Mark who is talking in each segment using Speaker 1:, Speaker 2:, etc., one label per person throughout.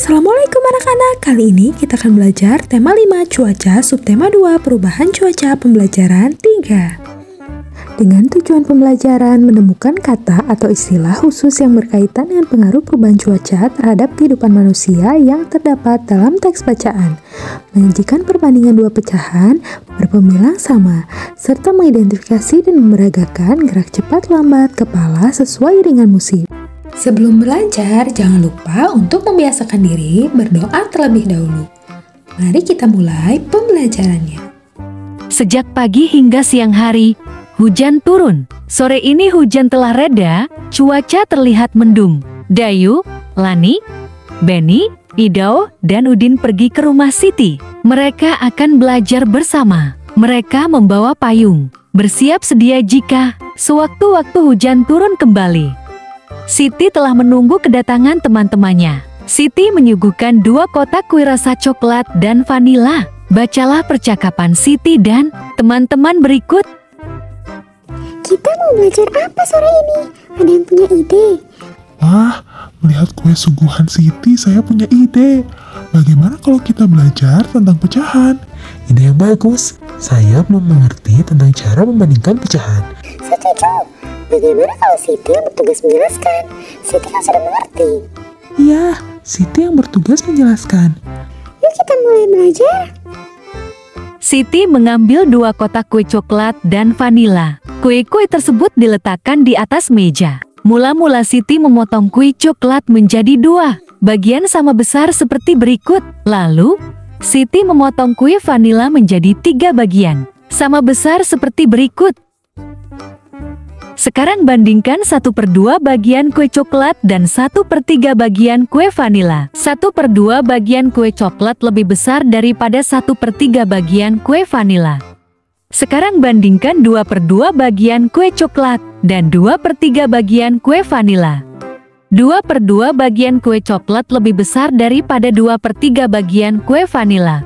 Speaker 1: Assalamualaikum anak-anak, kali ini kita akan belajar tema 5 cuaca, subtema 2 perubahan cuaca, pembelajaran 3. Dengan tujuan pembelajaran menemukan kata atau istilah khusus yang berkaitan dengan pengaruh perubahan cuaca terhadap kehidupan manusia yang terdapat dalam teks bacaan, menyajikan perbandingan dua pecahan berpemilang sama, serta mengidentifikasi dan memeragakan gerak cepat lambat kepala sesuai dengan musim. Sebelum belajar, jangan lupa untuk membiasakan diri berdoa terlebih dahulu. Mari kita mulai pembelajarannya.
Speaker 2: Sejak pagi hingga siang hari, hujan turun. Sore ini hujan telah reda, cuaca terlihat mendung. Dayu, Lani, Benny, Idau, dan Udin pergi ke rumah Siti. Mereka akan belajar bersama. Mereka membawa payung, bersiap sedia jika sewaktu-waktu hujan turun kembali. Siti telah menunggu kedatangan teman-temannya. Siti menyuguhkan 2 kotak kue rasa coklat dan vanila. Bacalah percakapan Siti dan teman-teman berikut.
Speaker 3: Kita mau belajar apa sore ini? Ada yang punya ide?
Speaker 4: Wah, melihat kue suguhan Siti, saya punya ide. Bagaimana kalau kita belajar tentang pecahan?
Speaker 5: Ide yang bagus. Saya belum mengerti tentang cara membandingkan pecahan.
Speaker 3: Setuju. Bagaimana kalau Siti yang bertugas menjelaskan? Siti kan sudah mengerti.
Speaker 4: Iya, Siti yang bertugas menjelaskan.
Speaker 3: Yuk kita mulai belajar.
Speaker 2: Siti mengambil 2 kotak kue coklat dan vanila. Kue-kue tersebut diletakkan di atas meja. Mula-mula Siti memotong kue coklat menjadi 2 bagian sama besar seperti berikut. Lalu, Siti memotong kue vanila menjadi 3 bagian sama besar seperti berikut. Sekarang bandingkan 1/2 bagian kue coklat dan 1/3 bagian kue vanila. 1/2 bagian kue coklat lebih besar daripada 1/3 bagian kue vanila. Sekarang bandingkan 2/2 bagian kue coklat dan 2/3 bagian kue vanila. 2/2 bagian kue coklat lebih besar daripada 2/3 bagian kue vanila.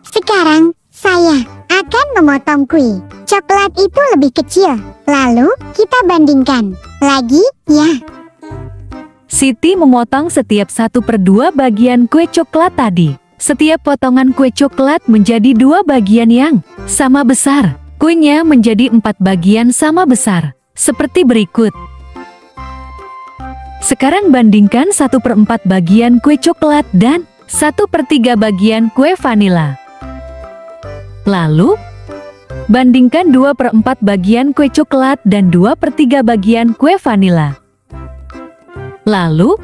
Speaker 3: Sekarang saya akan memotong kue. Coklat itu lebih kecil. Lalu kita bandingkan lagi ya.
Speaker 2: Siti memotong setiap 1/2 bagian kue coklat tadi. Setiap potongan kue coklat menjadi 2 bagian yang sama besar. Kuenya menjadi 4 bagian sama besar, seperti berikut. Sekarang bandingkan 1/4 bagian kue coklat dan 1/3 bagian kue vanila. Lalu, bandingkan 2/4 bagian kue coklat dan 2/3 bagian kue vanila. Lalu,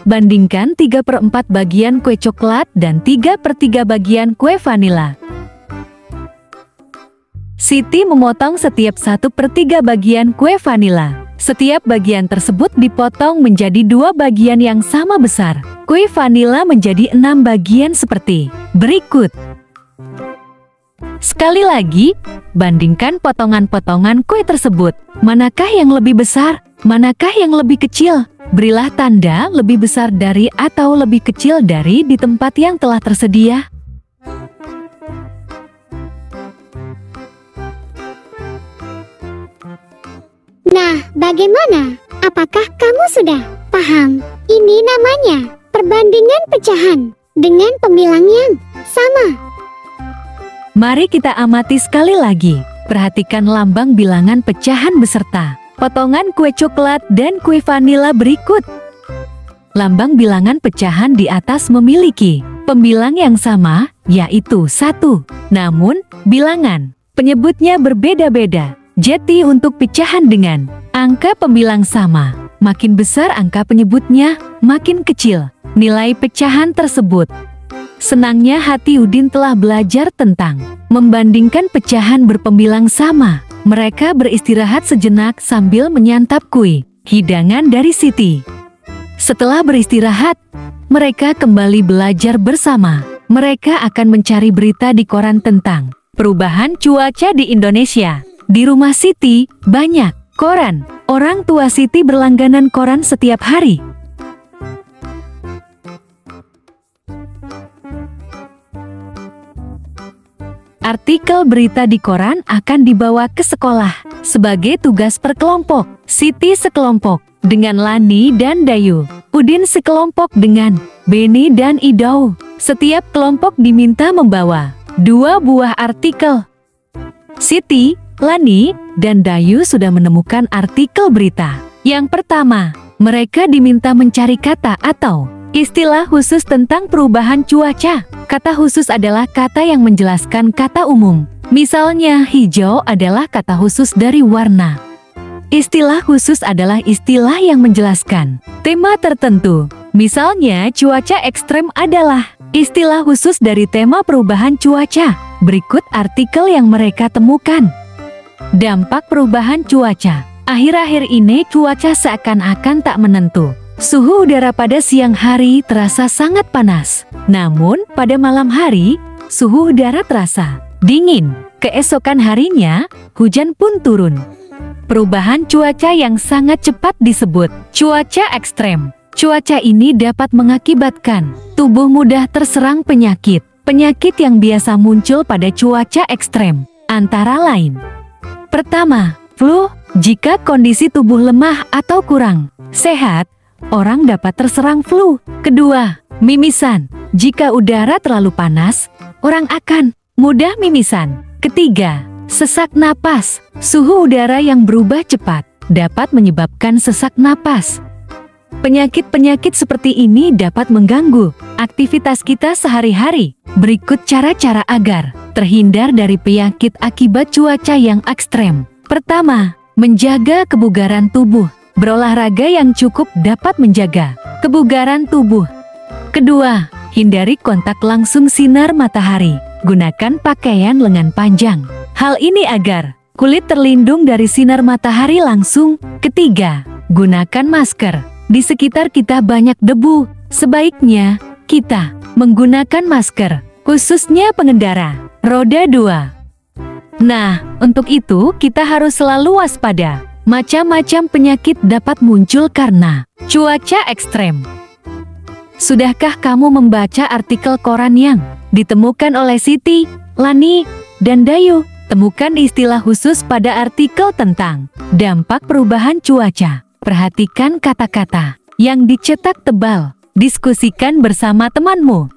Speaker 2: bandingkan 3/4 bagian kue coklat dan 3/3 bagian kue vanila. Siti memotong setiap 1/3 bagian kue vanila. Setiap bagian tersebut dipotong menjadi 2 bagian yang sama besar. Kue vanila menjadi 6 bagian seperti berikut. Sekali lagi, bandingkan potongan-potongan kue tersebut. Manakah yang lebih besar? Manakah yang lebih kecil? Berilah tanda lebih besar dari atau lebih kecil dari di tempat yang telah tersedia.
Speaker 3: Nah, bagaimana? Apakah kamu sudah paham? Ini namanya perbandingan pecahan dengan pemilang yang sama.
Speaker 2: Mari kita amati sekali lagi. Perhatikan lambang bilangan pecahan beserta potongan kue coklat dan kue vanila berikut. Lambang bilangan pecahan di atas memiliki pembilang yang sama, yaitu 1. Namun, bilangan penyebutnya berbeda-beda. Jadi untuk pecahan dengan angka pembilang sama, makin besar angka penyebutnya, makin kecil nilai pecahan tersebut. Senangnya hati Udin telah belajar tentang membandingkan pecahan berpembilang sama. Mereka beristirahat sejenak sambil menyantap kue hidangan dari Siti. Setelah beristirahat, mereka kembali belajar bersama. Mereka akan mencari berita di koran tentang perubahan cuaca di Indonesia. Di rumah Siti, banyak koran. Orang tua Siti berlangganan koran setiap hari. Artikel berita di koran akan dibawa ke sekolah sebagai tugas per kelompok. Siti sekelompok dengan Lani dan Dayu. Udin sekelompok dengan Benny dan Idau. Setiap kelompok diminta membawa 2 buah artikel. Siti, Lani, dan Dayu sudah menemukan artikel berita. Yang pertama, mereka diminta mencari kata atau istilah khusus tentang perubahan cuaca. Kata khusus adalah kata yang menjelaskan kata umum. Misalnya, hijau adalah kata khusus dari warna. Istilah khusus adalah istilah yang menjelaskan tema tertentu. Misalnya, cuaca ekstrem adalah istilah khusus dari tema perubahan cuaca. Berikut artikel yang mereka temukan. Dampak perubahan cuaca. Akhir-akhir ini cuaca seakan-akan tak menentu. Suhu udara pada siang hari terasa sangat panas. Namun, pada malam hari, suhu udara terasa dingin. Keesokan harinya, hujan pun turun. Perubahan cuaca yang sangat cepat disebut cuaca ekstrem. Cuaca ini dapat mengakibatkan tubuh mudah terserang penyakit. Penyakit yang biasa muncul pada cuaca ekstrem, antara lain. Pertama, flu. Jika kondisi tubuh lemah atau kurang sehat, orang dapat terserang flu. Kedua, mimisan. Jika udara terlalu panas, orang akan mudah mimisan. Ketiga, sesak napas. Suhu udara yang berubah cepat dapat menyebabkan sesak napas. Penyakit-penyakit seperti ini dapat mengganggu aktivitas kita sehari-hari. Berikut cara-cara agar terhindar dari penyakit akibat cuaca yang ekstrem. Pertama, menjaga kebugaran tubuh. Berolahraga yang cukup dapat menjaga kebugaran tubuh. Kedua, hindari kontak langsung sinar matahari. Gunakan pakaian lengan panjang. Hal ini agar kulit terlindung dari sinar matahari langsung. Ketiga, gunakan masker. Di sekitar kita banyak debu. Sebaiknya kita menggunakan masker, khususnya pengendara roda 2. Nah, untuk itu kita harus selalu waspada. Macam-macam penyakit dapat muncul karena cuaca ekstrem. Sudahkah kamu membaca artikel koran yang ditemukan oleh Siti, Lani, dan Dayu? Temukan istilah khusus pada artikel tentang dampak perubahan cuaca. Perhatikan kata-kata yang dicetak tebal. Diskusikan bersama temanmu.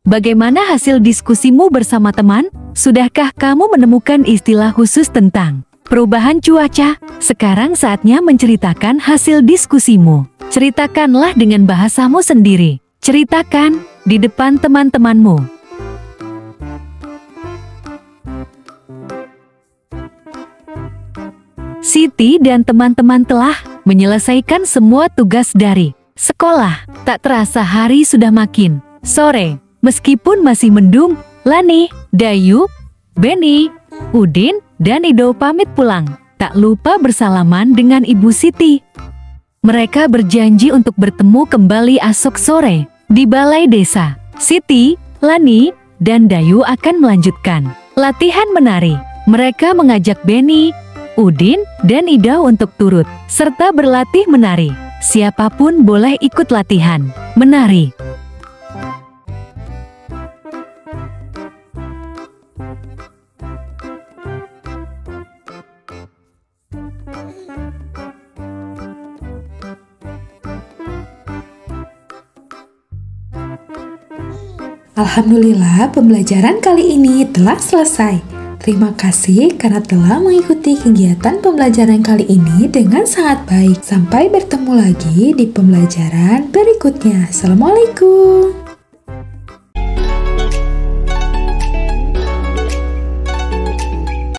Speaker 2: Bagaimana hasil diskusimu bersama teman? Sudahkah kamu menemukan istilah khusus tentang perubahan cuaca? Sekarang saatnya menceritakan hasil diskusimu. Ceritakanlah dengan bahasamu sendiri. Ceritakan di depan teman-temanmu. Siti dan teman-teman telah menyelesaikan semua tugas dari sekolah. Tak terasa hari sudah makin sore. Meskipun masih mendung, Lani, Dayu, Benny, Udin, dan Ido pamit pulang. Tak lupa bersalaman dengan Ibu Siti. Mereka berjanji untuk bertemu kembali esok sore di balai desa. Siti, Lani, dan Dayu akan melanjutkan latihan menari. Mereka mengajak Benny, Udin, dan Ida untuk turut serta berlatih menari. Siapapun boleh ikut latihan menari.
Speaker 1: Alhamdulillah, pembelajaran kali ini telah selesai. Terima kasih karena telah mengikuti kegiatan pembelajaran kali ini dengan sangat baik. Sampai bertemu lagi di pembelajaran berikutnya. Assalamualaikum.